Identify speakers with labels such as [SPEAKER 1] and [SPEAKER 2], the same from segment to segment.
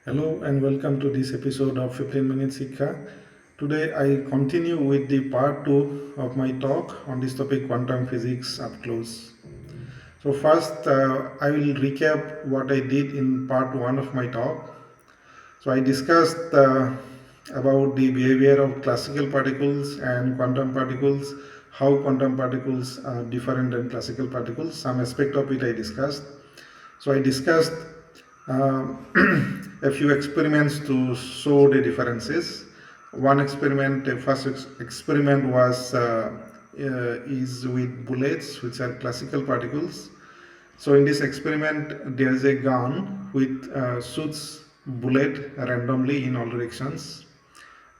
[SPEAKER 1] Hello and welcome to this episode of 15 Minutes Sikha. Today I continue with the part 2 of my talk on this topic, quantum physics up close. So first I will recap what I did in part 1 of my talk. So I discussed about the behavior of classical particles and quantum particles, how quantum particles are different than classical particles. Some aspect of it I discussed. So I discussed uh, a few experiments to show the differences. One experiment, the first experiment was is with bullets, which are classical particles. So in this experiment, there is a gun which shoots bullet randomly in all directions,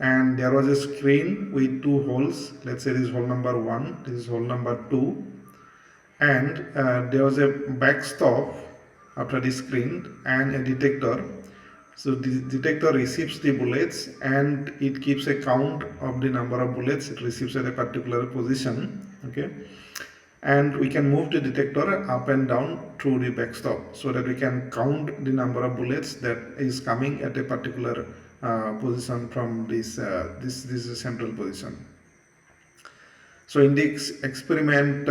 [SPEAKER 1] and there was a screen with two holes. Let's say this is hole number 1, this is hole number 2, and there was a backstop after the screen and a detector. So the detector receives the bullets and it keeps a count of the number of bullets it receives at a particular position. Okay, and we can move the detector up and down through the backstop so that we can count the number of bullets that is coming at a particular position from this is a central position. So in this experiment,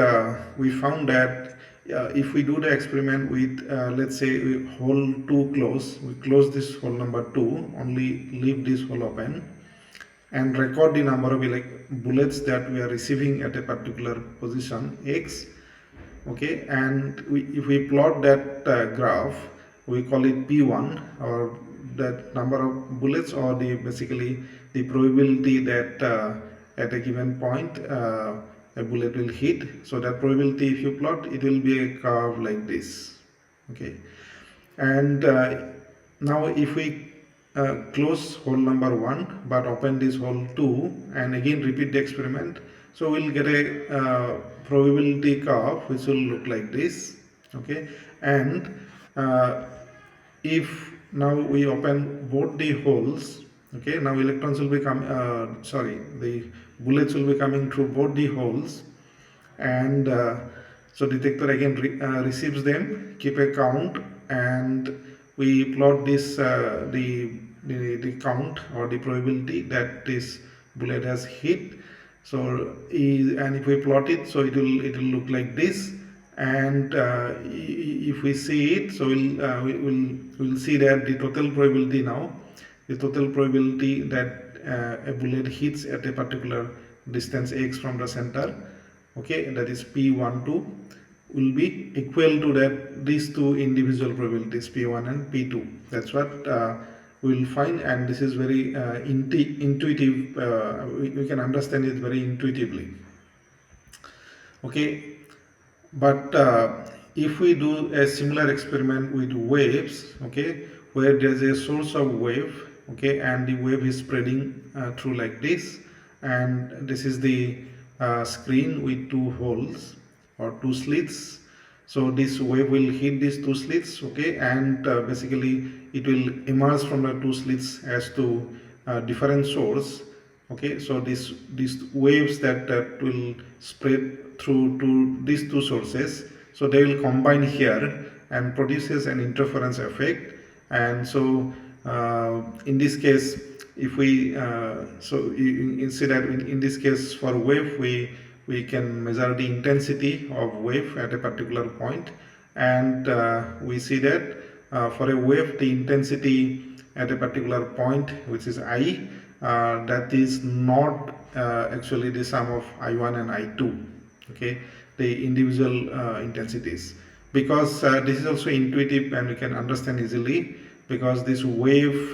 [SPEAKER 1] we found that if we do the experiment with, let's say, hole 2 close, we close this hole number 2, only leave this hole open, and record the number of bullets that we are receiving at a particular position x. Okay, and if we plot that graph, we call it P1, or that number of bullets, or the basically the probability that at a given point a bullet will hit. So that probability, if you plot, it will be a curve like this. Okay, and now if we close hole number 1 but open this hole 2 and again repeat the experiment, so we'll get a probability curve which will look like this. Okay, and if now we open both the holes, okay, now electrons will be the bullets will be coming through both the holes, and so detector again receives them, keep a count, and we plot this the count or the probability that this bullet has hit. So and if we plot it, so it will look like this. And if we see it, so we'll see that the total probability now, the total probability that a bullet hits at a particular distance x from the center, okay, that is P12, will be equal to that these two individual probabilities P1 and P2. That's what we will find, and this is very intuitive. We can understand it very intuitively. Okay, but if we do a similar experiment with waves, okay, where there is a source of wave, okay, and the wave is spreading through like this, and this is the screen with two holes or two slits. So this wave will hit these two slits, okay, and basically it will emerge from the two slits as to different source. Okay, so these waves that will spread through to these two sources, so they will combine here and produces an interference effect. And so in this case, if we so instead that in this case for wave, we can measure the intensity of wave at a particular point, and we see that for a wave the intensity at a particular point, which is I, that is not actually the sum of I1 and I2, okay, the individual intensities, because this is also intuitive and we can understand easily, because this wave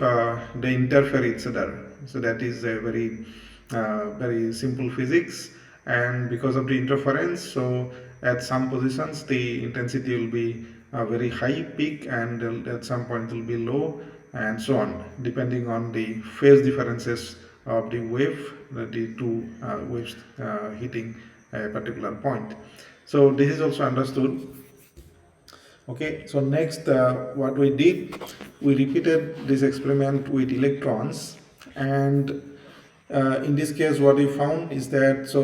[SPEAKER 1] they interfere each other. So that is a very simple physics, and because of the interference, so at some positions the intensity will be a very high peak, and at some point it will be low, and so on, depending on the phase differences of the wave, the two waves hitting a particular point. So this is also understood. Okay, so next what we did, we repeated this experiment with electrons, and in this case what we found is that, so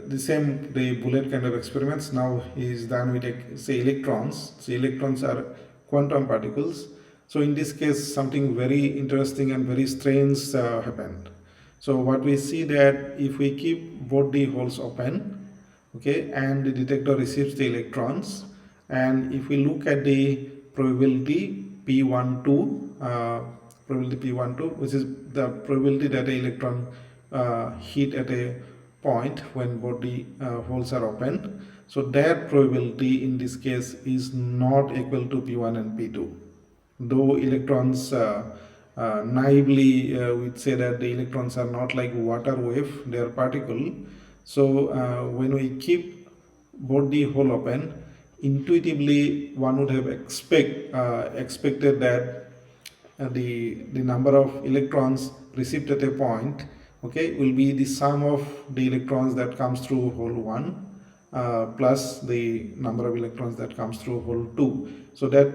[SPEAKER 1] the bullet kind of experiments now is done with say electrons. So electrons are quantum particles, So in this case, something very interesting and very strange happened. So what we see that if we keep both the holes open, okay, and the detector receives the electrons, and if we look at the probability P12, probability P12, which is the probability that the electron hit at a point when both the holes are open. So that probability in this case is not equal to P1 and P2. Though electrons naively we'd say that the electrons are not like water wave, they are particle. So when we keep both the hole open, intuitively one would have expected that the number of electrons received at a point, okay, will be the sum of the electrons that comes through hole 1 plus the number of electrons that comes through hole 2. So that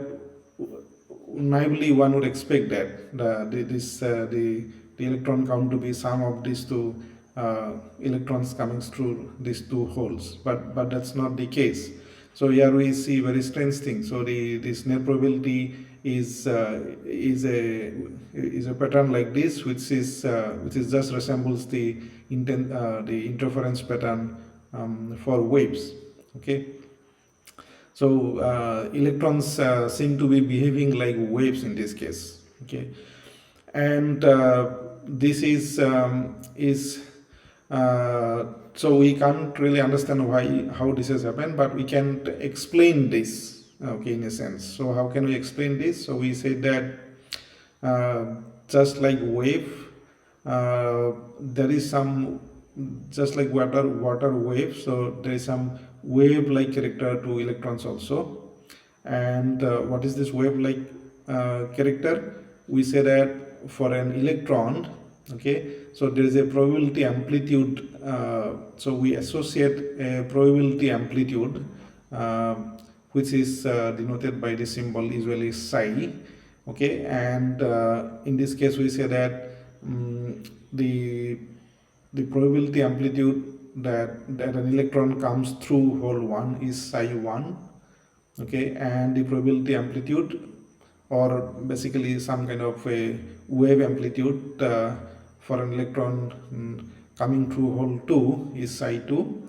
[SPEAKER 1] naively one would expect that the electron count to be sum of these two electrons coming through these two holes, but that's not the case. So here we see very strange thing. So this net probability is a pattern like this, which is just resembles the interference pattern for waves. Okay. So electrons seem to be behaving like waves in this case. Okay, and this is so we can't really understand how this has happened, but we can explain this. Okay, in a sense. So how can we explain this? So we say that just like wave, there is some, just like water wave, so there is some wave like character to electrons also. And what is this wave like character? We say that for an electron, okay, so there is a probability amplitude, so we associate a probability amplitude which is denoted by the symbol usually psi. Okay, and in this case we say that the probability amplitude that an electron comes through hole 1 is psi 1. Okay, and the probability amplitude, or basically some kind of a wave amplitude for an electron coming through hole 2 is psi 2.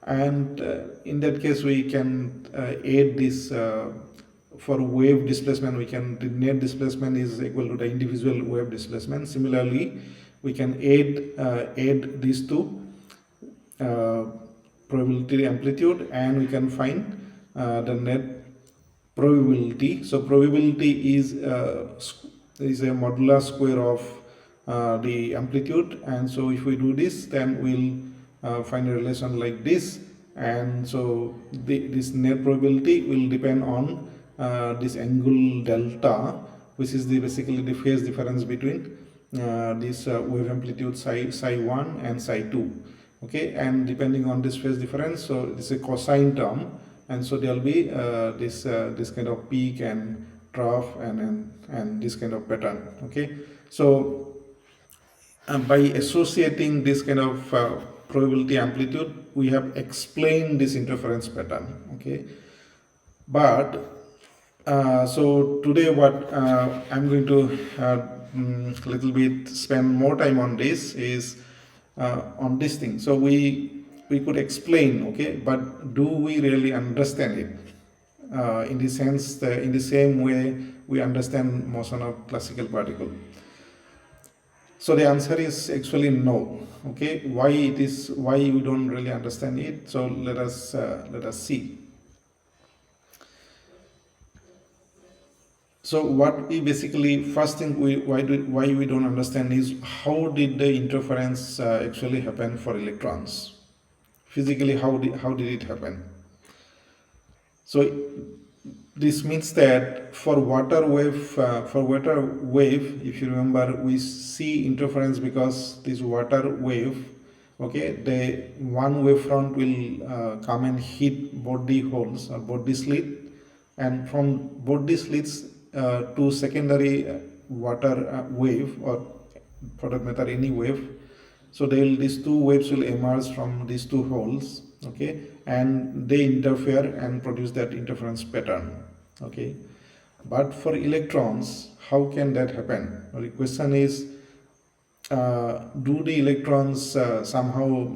[SPEAKER 1] And in that case we can add this for wave displacement. We can, the net displacement is equal to the individual wave displacement. Similarly, we can add these two probability amplitude, and we can find the net probability. So probability is a modular square of the amplitude, and so if we do this, then we'll find a relation like this. And so this net probability will depend on this angle delta, which is basically the phase difference between this wave amplitude psi 1 and psi 2. Okay, and depending on this phase difference, so this is a cosine term, and so there will be this kind of peak and trough and this kind of pattern. Okay, so by associating this kind of probability amplitude, we have explained this interference pattern. Okay, but so today what I'm going to little bit spend more time on this is on this thing. So we could explain, okay, but do we really understand it in the sense in the same way we understand motion of classical particle? So the answer is actually no. Okay, why we don't really understand it? So let us see. So what we basically, first thing why we don't understand is how did the interference actually happen for electrons? Physically, how did it happen? So this means that for water wave, if you remember, we see interference because this water wave, okay, the one wavefront will come and hit both the holes or both the slit, and from both the slits to secondary water wave, or for that matter any wave, so these two waves will emerge from these two holes, okay, and they interfere and produce that interference pattern. Okay, But for electrons, how can that happen? The question is, do the electrons somehow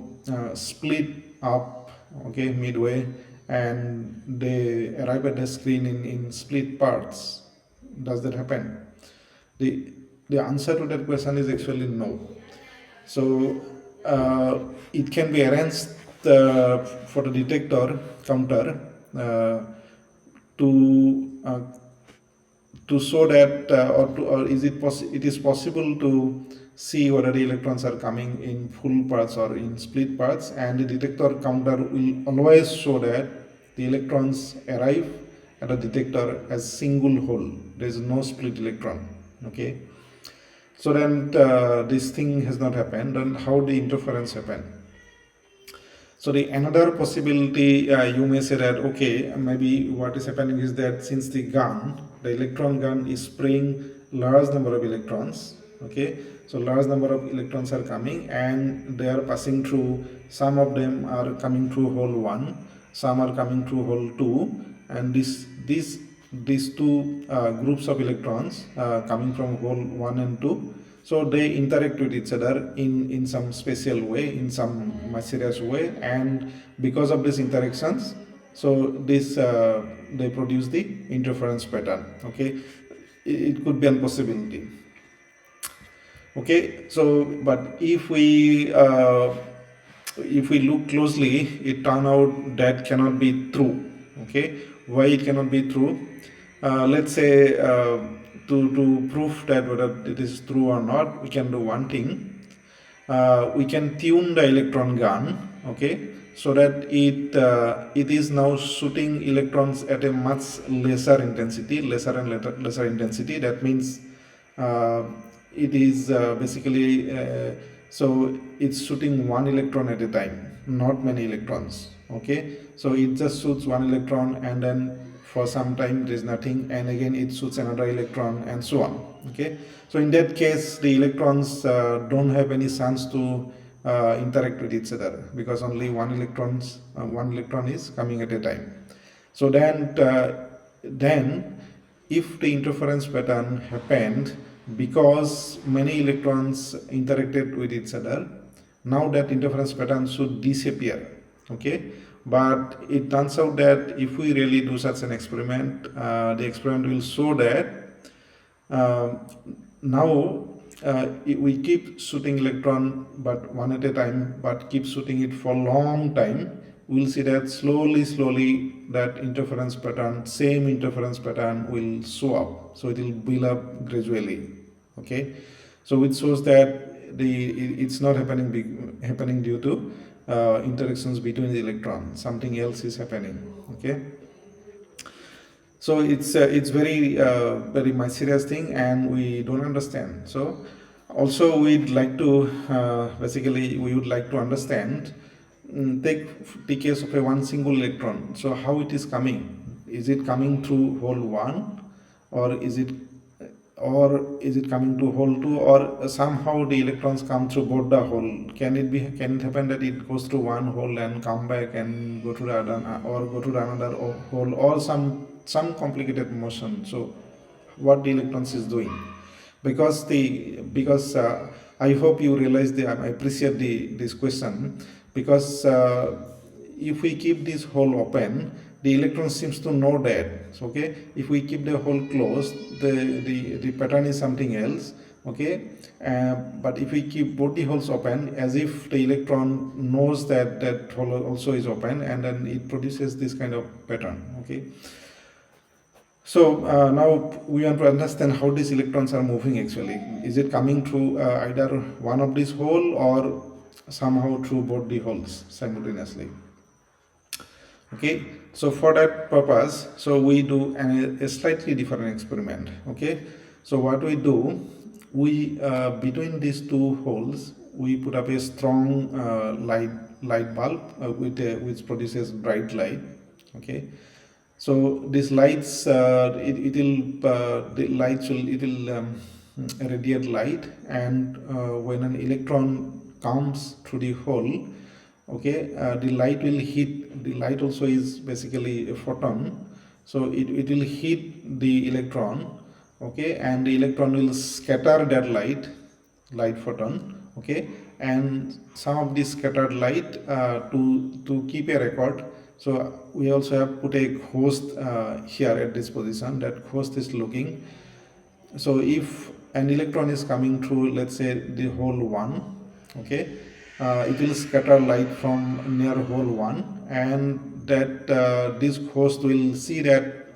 [SPEAKER 1] split up, okay, midway, and they arrive at the screen in split parts? Does that happen? The answer to that question is actually no. So it can be arranged for the detector counter to show that or is it it is possible to see whether the electrons are coming in full parts or in split parts, and the detector counter will always show that the electrons arrive at the detector as single hole. There is no split electron. Okay, so then this thing has not happened. Then how the interference happen? So the another possibility, you may say that okay, maybe what is happening is that since the electron gun is spraying large number of electrons, okay, so large number of electrons are coming and they are passing through. Some of them are coming through hole 1, some are coming through hole 2, and these two groups of electrons coming from hole 1 and 2, so they interact with each other in some special way, in some mysterious way, and because of these interactions, so this they produce the interference pattern. Okay, it could be a possibility. Okay, so but if we look closely, it turn out that cannot be true. Okay, why it cannot be true? Let's say to prove that whether it is true or not, we can do one thing. We can tune the electron gun, okay, so that it is now shooting electrons at a much lesser intensity, lesser intensity. That means it is basically so it's shooting one electron at a time, not many electrons. Okay, so it just shoots one electron and then for some time there is nothing, and again it shoots another electron and so on. Okay, so in that case the electrons don't have any chance to interact with each other because only one electron is coming at a time. So then if the interference pattern happened because many electrons interacted with each other, now that interference pattern should disappear. Okay, but it turns out that if we really do such an experiment, the experiment will show that now we keep shooting electron but one at a time, but keep shooting it for long time, we'll see that slowly that same interference pattern will show up. So it will build up gradually. Okay, so which shows that it's not happening due to interactions between the electrons. Something else is happening. Okay, so it's very mysterious thing and we don't understand. So also we'd like to basically we would like to understand, take the case of a one single electron. So how it is coming? Is it coming through hole 1, or is it coming to hole 2, or somehow the electrons come through both the hole? Can it happen that it goes through one hole and come back and go to the other, or go to the another hole, or some complicated motion? So what the electrons is doing? Because I hope you realize I appreciate this question, because if we keep this hole open, the electron seems to know that. Okay, if we keep the hole closed, the pattern is something else. Okay, but if we keep both the holes open, as if the electron knows that hole also is open, and then it produces this kind of pattern. Okay, so now we want to understand how these electrons are moving actually. Is it coming through either one of these hole or somehow through both the holes simultaneously? Okay, so for that purpose, so we do a slightly different experiment. Okay, so what we do, we between these two holes we put up a strong light bulb which produces bright light. Okay, so these lights it will radiate light, and when an electron comes through the hole, okay, the light also is basically a photon, so it will hit the electron, okay, and the electron will scatter that light photon, okay, and some of this scattered light to keep a record. So we also have put a host here at this position. That host is looking. So if an electron is coming through, let's say the hole 1, okay, it will scatter light from near hole 1, and that this host will see that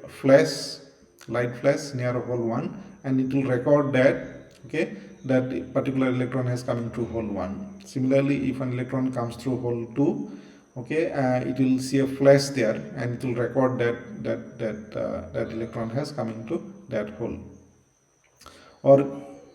[SPEAKER 1] light flash near hole 1, and it will record that, okay, that particular electron has coming through hole 1. Similarly, if an electron comes through hole 2, okay, it will see a flash there, and it will record that electron has coming to that hole. Or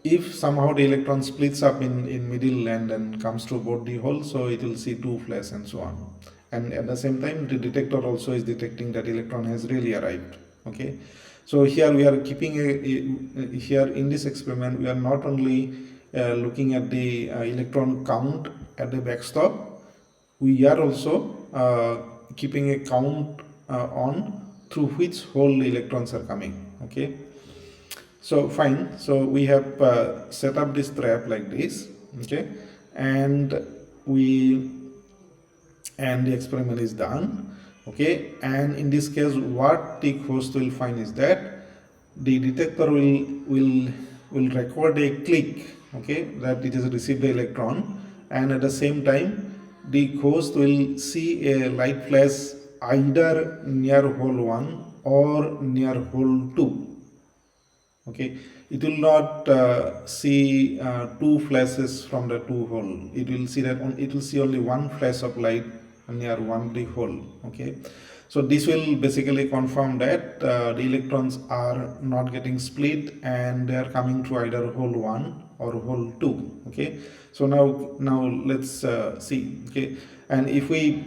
[SPEAKER 1] if somehow the electron splits up in middle and then comes to both the holes, so it will see 2 flash and so on. And at the same time, the detector also is detecting that electron has really arrived. Okay, so here we are keeping here in this experiment, we are not only looking at the electron count at the backstop, we are also keeping a count on through which hole the electrons are coming. Okay, so fine, so we have set up this trap like this, okay, and the experiment is done, okay, and in this case what the host will find is that the detector will record a click, okay, that it has received the electron, and at the same time the host will see a light flash either near hole 1 or near hole 2. Okay, it will not see 2 flashes from the 2 hole. It will see it will see only 1 flash of light near one the hole. Okay, so this will basically confirm that the electrons are not getting split and they are coming through either hole 1 or hole 2. Okay, so now let's see. Okay, and if we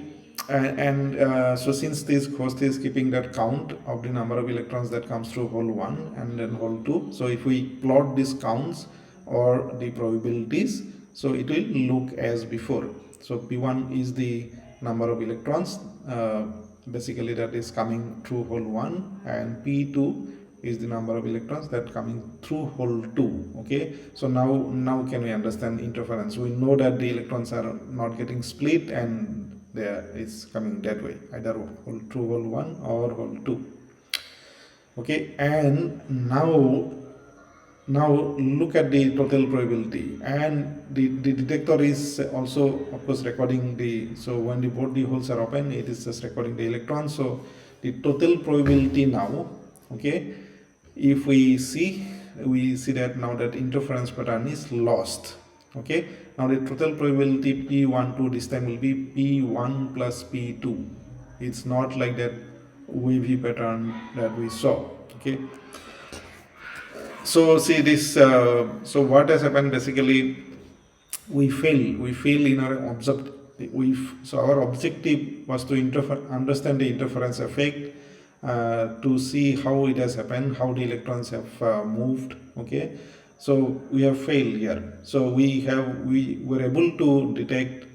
[SPEAKER 1] so since this host is keeping that count of the number of electrons that comes through hole 1 and then hole 2, so if we plot these counts or the probabilities, so it will look as before. So P1 is the number of electrons basically that is coming through hole 1, and P2 is the number of electrons that coming through hole 2. Okay, so now can we understand interference? We know that the electrons are not getting split and there is coming that way, either through hole 1 or hole 2. Okay, and now look at the total probability, and the detector is also of course recording so when both the holes are open, it is just recording the electrons. So the total probability now, okay, if we see that now that interference pattern is lost. Okay, now the total probability P12 this time will be P1 plus P2. It's not like that wavy pattern that we saw. Okay, so see this, so what has happened basically, we fail in our so our objective was to understand the interference effect, to see how it has happened, how the electrons have moved. Okay, so we have failed here. So we were able to detect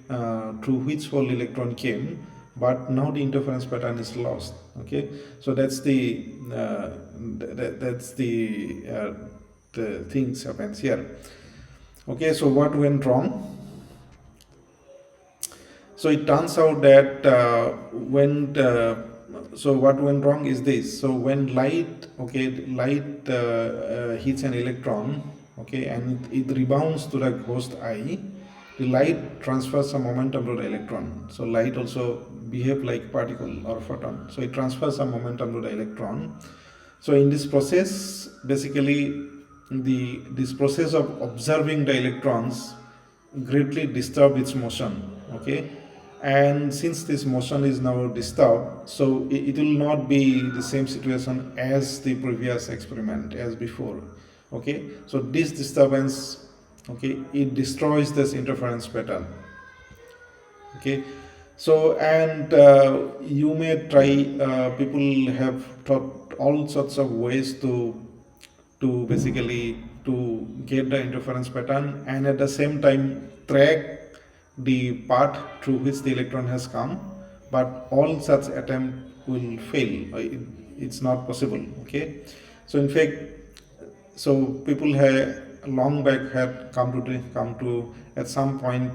[SPEAKER 1] through which hole electron came, but now the interference pattern is lost. Okay, so that's the things happens here. Okay, so what went wrong? So it turns out that so what went wrong is this. So when light hits an electron, okay, and it rebounds to the host I, the light transfers some momentum to the electron. So light also behave like particle or photon. So it transfers some momentum to the electron. So in this process, basically this process of observing the electrons greatly disturb its motion. Okay, and since this motion is now disturbed, so it will not be the same situation as the previous experiment as before. Okay, so this disturbance, okay, it destroys this interference pattern. Okay, so and you may try, people have thought all sorts of ways to basically to get the interference pattern and at the same time track the path through which the electron has come, but all such attempt will fail. It's not possible. Okay, So in fact, so people had long back had come to at some point,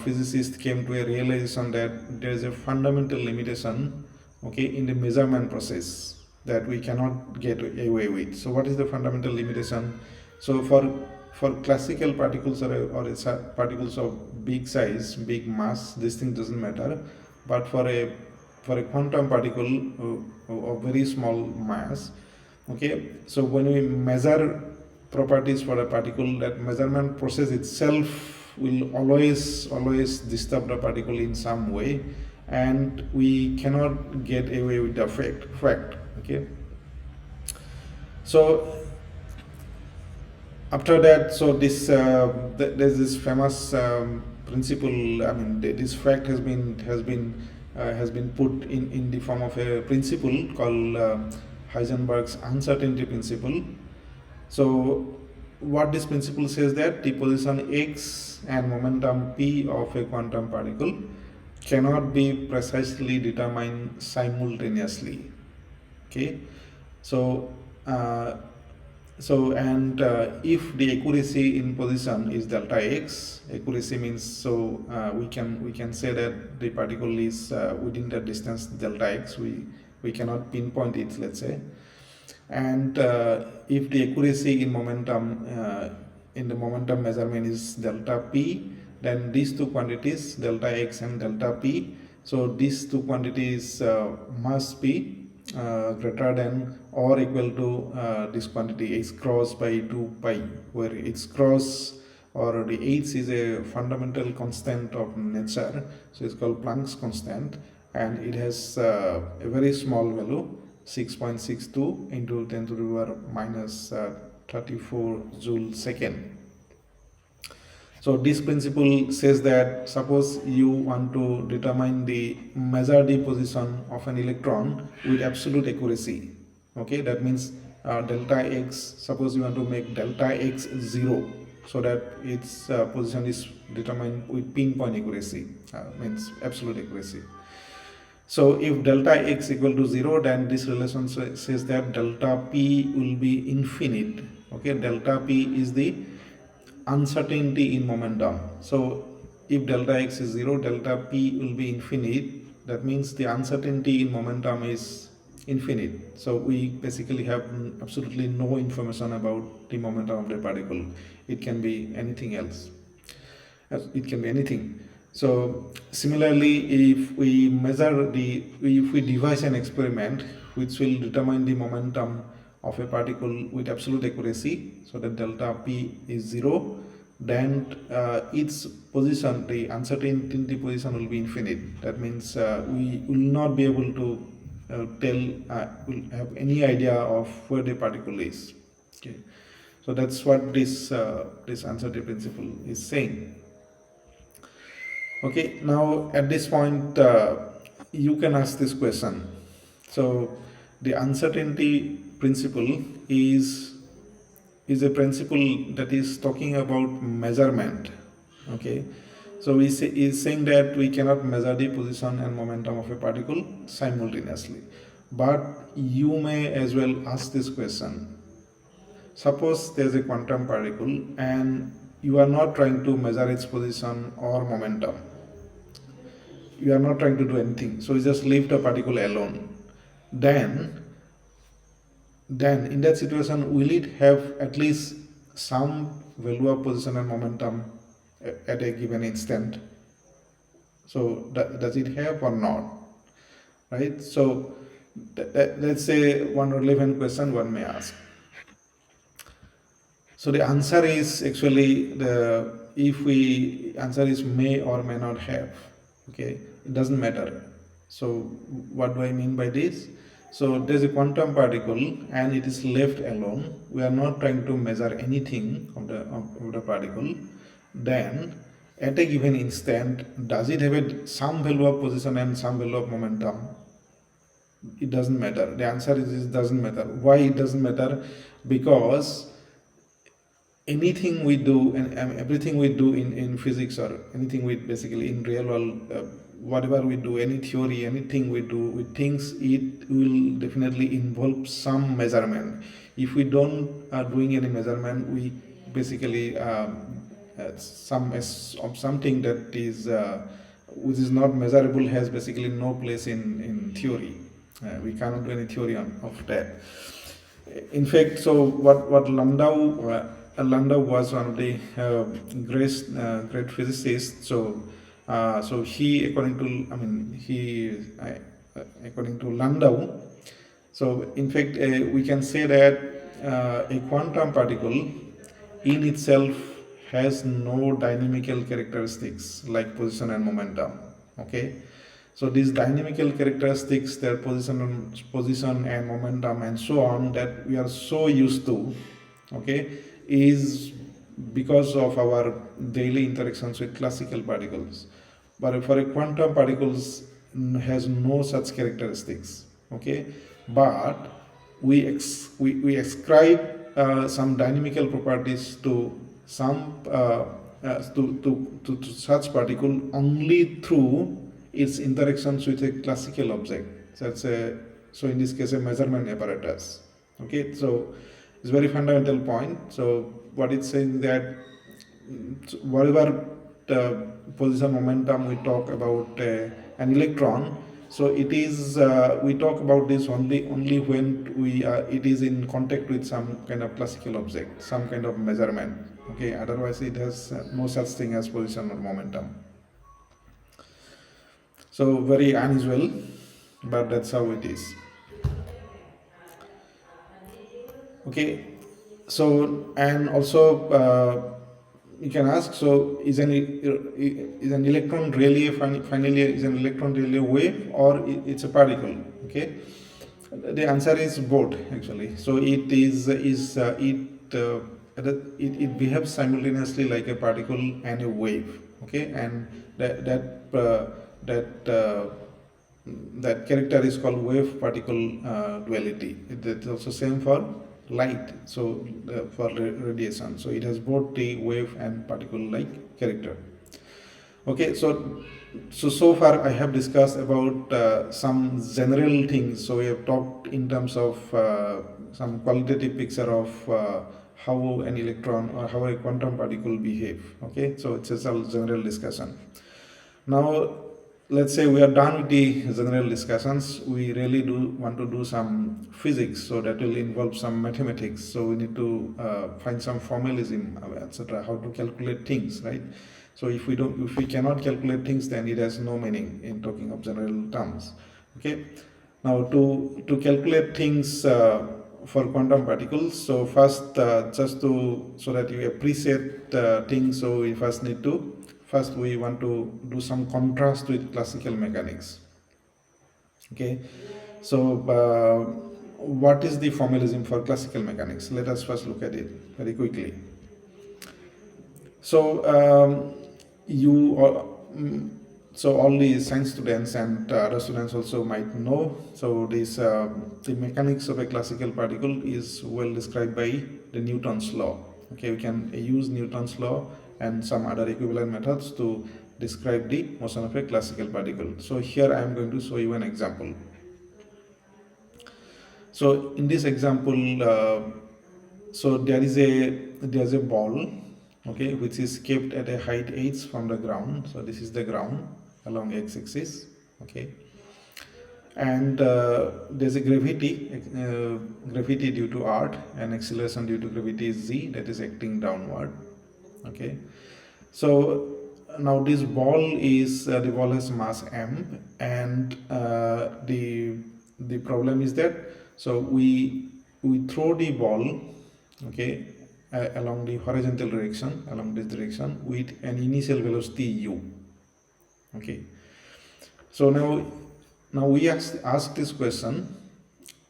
[SPEAKER 1] physicists came to a realization that there is a fundamental limitation, okay, in the measurement process that we cannot get away with. So what is the fundamental limitation? So for classical particles or particles of big size, big mass, this thing doesn't matter. But for a quantum particle of very small mass, okay, so when we measure properties for a particle, that measurement process itself will always disturb the particle in some way, and we cannot get away with the fact. Okay, so after that, so this there's this famous principle. I mean, this fact has been put in the form of a principle called Heisenberg's uncertainty principle. So what this principle says, that the position x and momentum p of a quantum particle cannot be precisely determined simultaneously. Okay, so if the accuracy in position is delta x, accuracy means, so we can say that the particle is within the distance delta x. We cannot pinpoint it, let's say. And if the accuracy in momentum in the momentum measurement is delta p, then these two quantities, delta x and delta p, so these two quantities must be greater than or equal to this quantity x cross by 2 pi, where x cross or the h is a fundamental constant of nature, so it's called Planck's constant, and it has a very small value, 6.62 into 10 to the power minus 34 joule second. So this principle says that suppose you want to measure the position of an electron with absolute accuracy. Okay, that means delta x, suppose you want to make delta x 0, so that its position is determined with pinpoint accuracy, means absolute accuracy. So if delta x equal to 0, then this relation says that delta p will be infinite. Okay, delta p is the uncertainty in momentum. So if delta x is 0, delta p will be infinite. That means the uncertainty in momentum is infinite. So we basically have absolutely no information about the momentum of the particle. It can be anything else. It can be anything. So similarly, if we devise an experiment which will determine the momentum of a particle with absolute accuracy, so that delta p is 0, then its position, the uncertainty position, will be infinite. That means we will not be able to will have any idea of where the particle is. Okay, so that's what this uncertainty principle is saying. Okay, now at this point you can ask this question. So the uncertainty principle is a principle that is talking about measurement. Okay, so is saying that we cannot measure the position and momentum of a particle simultaneously. But you may as well ask this question. Suppose there is a quantum particle and you are not trying to measure its position or momentum. You are not trying to do anything, so you just leave the particle alone. Then in that situation, will it have at least some value of position and momentum at a given instant? So does it have or not? Right? So let's say one relevant question one may ask. So the answer is actually answer is may or may not have. Okay, it doesn't matter. So what do I mean by this? So there's a quantum particle and it is left alone. We are not trying to measure anything of the particle. Then at a given instant, does it have some value of position and some value of momentum? It doesn't matter. The answer is it doesn't matter. Why it doesn't matter? Because anything we do and everything we do in physics, or anything we basically in real world whatever we do, any theory, anything we do with things, it will definitely involve some measurement. If we don't doing any measurement, we basically something that is which is not measurable has basically no place in theory. We cannot do any theory of that. In fact, so what Landau was one of the great physicists. So he, according to according to Landau, so in fact we can say that a quantum particle in itself has no dynamical characteristics like position and momentum. Okay, so these dynamical characteristics, their position and momentum and so on, that we are so used to, okay, is because of our daily interactions with classical particles. But for a quantum particles has no such characteristics. Okay, but we ascribe some dynamical properties to some to such particle only through its interactions with a classical object. So in this case a measurement apparatus. Okay, so it's very fundamental point. So what it's saying that whatever the position momentum we talk about an electron, so it is we talk about this only when we it is in contact with some kind of classical object, some kind of measurement. Okay, otherwise it has no such thing as position or momentum. So very unusual, but that's how it is. Okay, so and also you can ask, so is an electron really finally is an electron really a wave or it's a particle? Okay, the answer is both actually. So it behaves simultaneously like a particle and a wave. Okay, and that character is called wave particle duality. That's also same for light, so for radiation. So it has both the wave and particle like character. Okay, so far I have discussed about some general things. So we have talked in terms of some qualitative picture of how an electron or how a quantum particle behave. Okay, so it's a general discussion. Now let's say we are done with the general discussions. We really do want to do some physics, so that will involve some mathematics. So we need to find some formalism, etc., how to calculate things, right? So if we cannot calculate things, then it has no meaning in talking of general terms. Okay, now to calculate things for quantum particles, so first so that you appreciate things, so we first we want to do some contrast with classical mechanics. Okay, so what is the formalism for classical mechanics? Let us first look at it very quickly. So so all the science students and other students also might know. So this the mechanics of a classical particle is well described by the Newton's law. Okay, we can use Newton's law and some other equivalent methods to describe the motion of a classical particle. So here I am going to show you an example. So in this example, so there is a ball, okay, which is kept at a height h from the ground. So this is the ground along x-axis. Okay, and there's a gravity due to earth, and acceleration due to gravity is z, that is acting downward. Okay, so now this ball is the ball has mass m, and the problem is that so we throw the ball, okay, along the horizontal direction, along this direction, with an initial velocity u. Okay, so now we ask this question.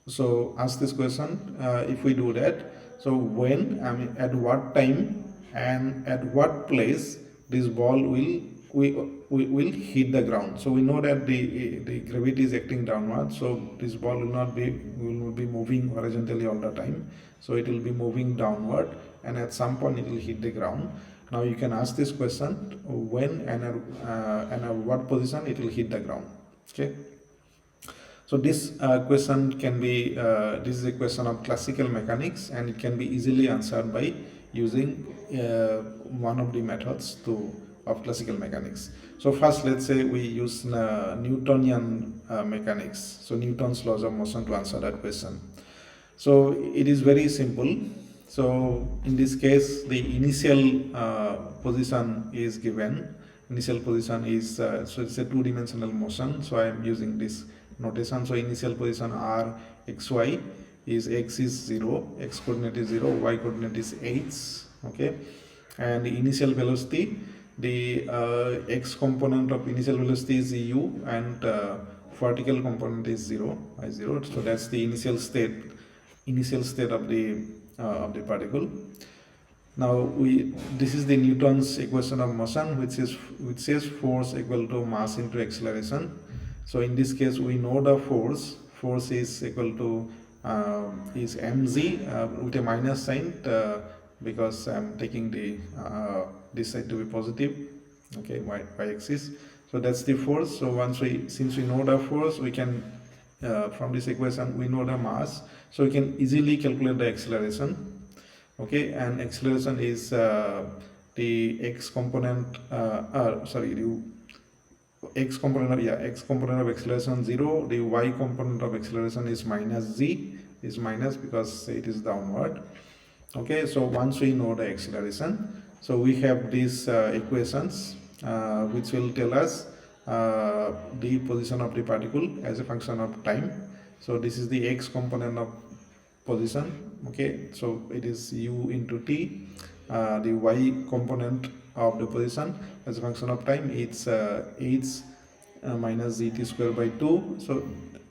[SPEAKER 1] So ask this question, if we do that, so when, at what time and at what place this ball will hit the ground. So we know that the gravity is acting downward, so this ball will be moving horizontally all the time. So it will be moving downward, and at some point it will hit the ground. Now you can ask this question when and at what position it will hit the ground. Okay. So this question can be, this is a question of classical mechanics, and it can be easily answered by using one of the methods of classical mechanics. So first, let's say we use Newtonian mechanics, so Newton's laws of motion, to answer that question. So it is very simple. So in this case, the initial position is given. Initial position is, so it's a two-dimensional motion, so I am using this notation. So initial position r xy is x is 0, x coordinate is 0, y coordinate is h, okay, and the initial velocity, the x component of initial velocity is u, and vertical component is 0, I0. So that's the initial state of the particle. Now this is the Newton's equation of motion, which says force equal to mass into acceleration. So in this case, we know the force is equal to is mg with a minus sign, because I'm taking the this side to be positive, okay, y axis. So that's the force. So since we know the force, we can from this equation we know the mass, so we can easily calculate the acceleration. Okay, and acceleration is the x component, the x component of acceleration 0, the y component of acceleration is minus z, is minus because it is downward. Okay, so once we know the acceleration, so we have these equations which will tell us the position of the particle as a function of time. So this is the x component of position. Okay, so it is u into t. The y component of the position as a function of time, it's h minus zt square by 2. So,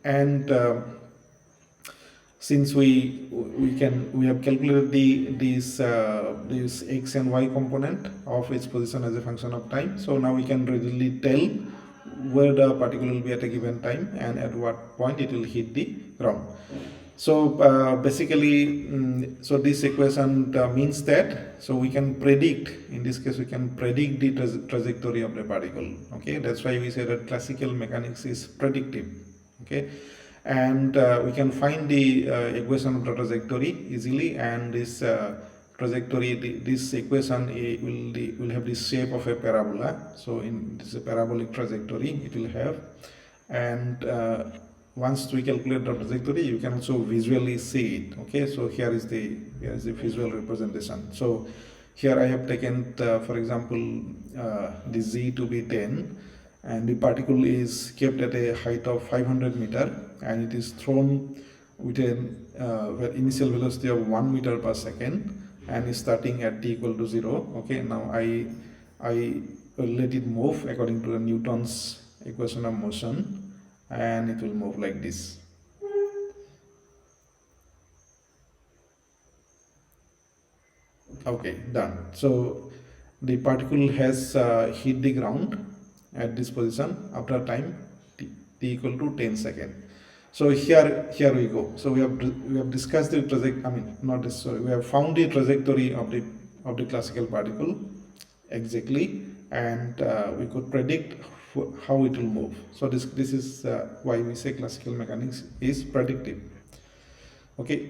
[SPEAKER 1] and since we have calculated this x and y component of its position as a function of time, so now we can readily tell where the particle will be at a given time and at what point it will hit the ground. So basically, so this equation means that, so we can predict, in this case we can predict the trajectory of the particle. Okay, that's why we say that classical mechanics is predictive. Okay, and we can find the equation of the trajectory easily, and this trajectory, this equation will have the shape of a parabola. So this is a parabolic trajectory it will have, and once we calculate the trajectory, you can also visually see it. Okay, so here is the visual representation. So here I have taken for example the z to be 10, and the particle is kept at a height of 500 meter, and it is thrown with an initial velocity of 1 meter per second, and is starting at t equal to 0. Okay, now I will let it move according to the Newton's equation of motion, and it will move like this. Okay, done. So the particle has hit the ground at this position after time t equal to 10 seconds. So here we go. So we have discussed the trajectory. I mean, not this. Sorry, we have found the trajectory of the classical particle exactly, and we could predict how it will move. So this is why we say classical mechanics is predictive. Okay.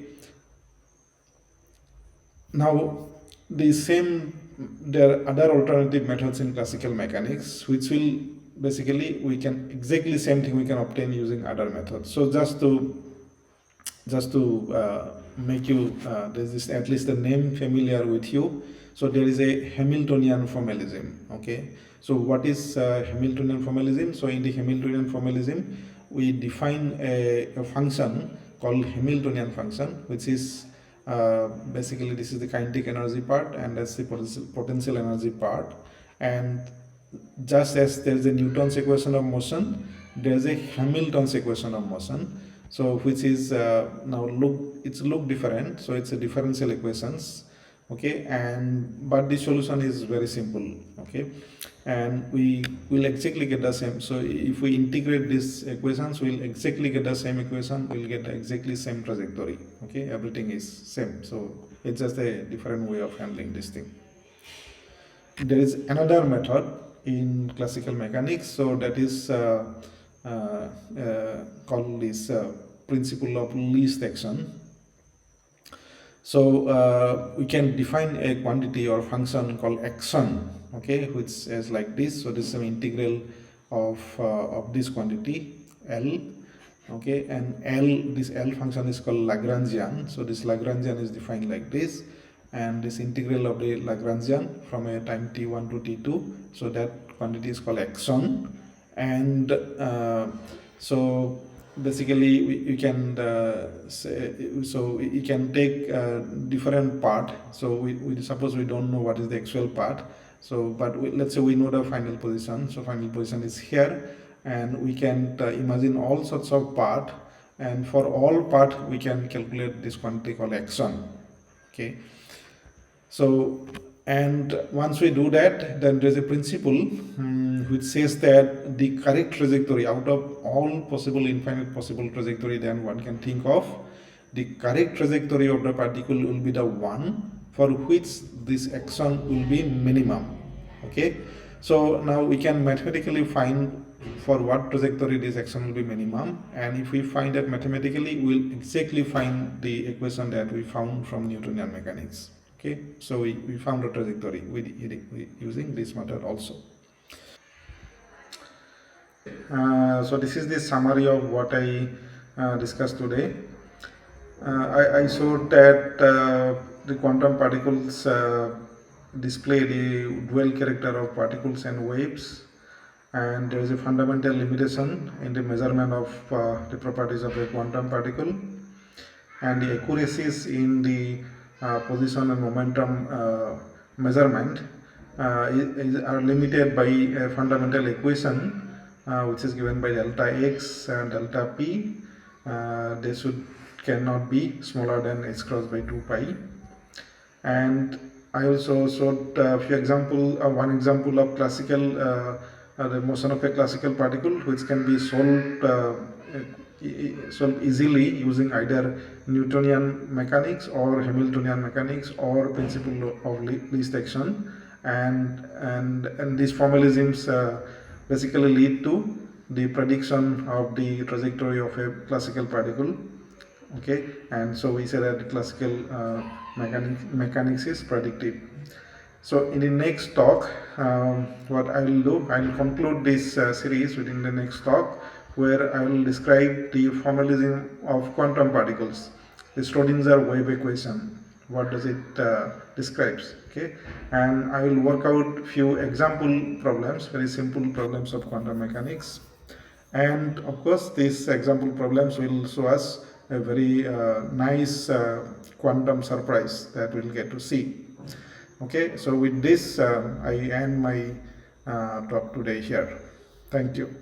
[SPEAKER 1] Now there are other alternative methods in classical mechanics which will basically, we can exactly same thing we can obtain using other methods. So just to make you there's at least the name familiar with you. So there is a Hamiltonian formalism. Okay, so what is Hamiltonian formalism? So in the Hamiltonian formalism, we define a function called Hamiltonian function, which is basically this is the kinetic energy part, and that's the potential energy part. And just as there is a Newton's equation of motion, there is a Hamilton's equation of motion. So which is now look different. So it's a differential equations. Okay, but the solution is very simple. Okay, and we will exactly get the same. So if we integrate these equations, we'll exactly get the same equation. We'll get exactly same trajectory. Okay, everything is same. So it's just a different way of handling this thing. there is another method in classical mechanics, so that is called this principle of least action. So we can define a quantity or function called action, okay, which is like this. So this is an integral of this quantity L, okay, and this L function is called Lagrangian. So this Lagrangian is defined like this, and this integral of the Lagrangian from a time t1 to t2, so that quantity is called action. And so basically you can say, so you can take different part. So we suppose we don't know what is the actual part, so but let's say we know the final position. So final position is here, and we can imagine all sorts of part, and for all part we can calculate this quantity called action, okay. So, and once we do that, then there is a principle which says that the correct trajectory out of all possible infinite possible trajectory then one can think of, the correct trajectory of the particle will be the one for which this action will be minimum, okay. So now we can mathematically find for what trajectory this action will be minimum, and if we find that mathematically, we will exactly find the equation that we found from Newtonian mechanics. Okay, so we found a trajectory with using this method also. So this is the summary of what I discussed today. I showed that the quantum particles display the dual character of particles and waves, and there is a fundamental limitation in the measurement of the properties of a quantum particle, and the accuracies in the position and momentum measurement are limited by a fundamental equation which is given by delta x and delta p. They cannot be smaller than h cross by 2 pi. And I also showed one example of classical the motion of a classical particle, which can be solved easily using either Newtonian mechanics or Hamiltonian mechanics or principle of least action, and these formalisms basically lead to the prediction of the trajectory of a classical particle, okay. And so we say that classical mechanics is predictive. So in the next talk, what I will do, I will conclude this series within the next talk, where I will describe the formalism of quantum particles, the Schrodinger wave equation. What does it describes? Okay, and I will work out few example problems, very simple problems of quantum mechanics, and of course these example problems will show us a very nice quantum surprise that we'll get to see. Okay, so with this I end my talk today here. Thank you.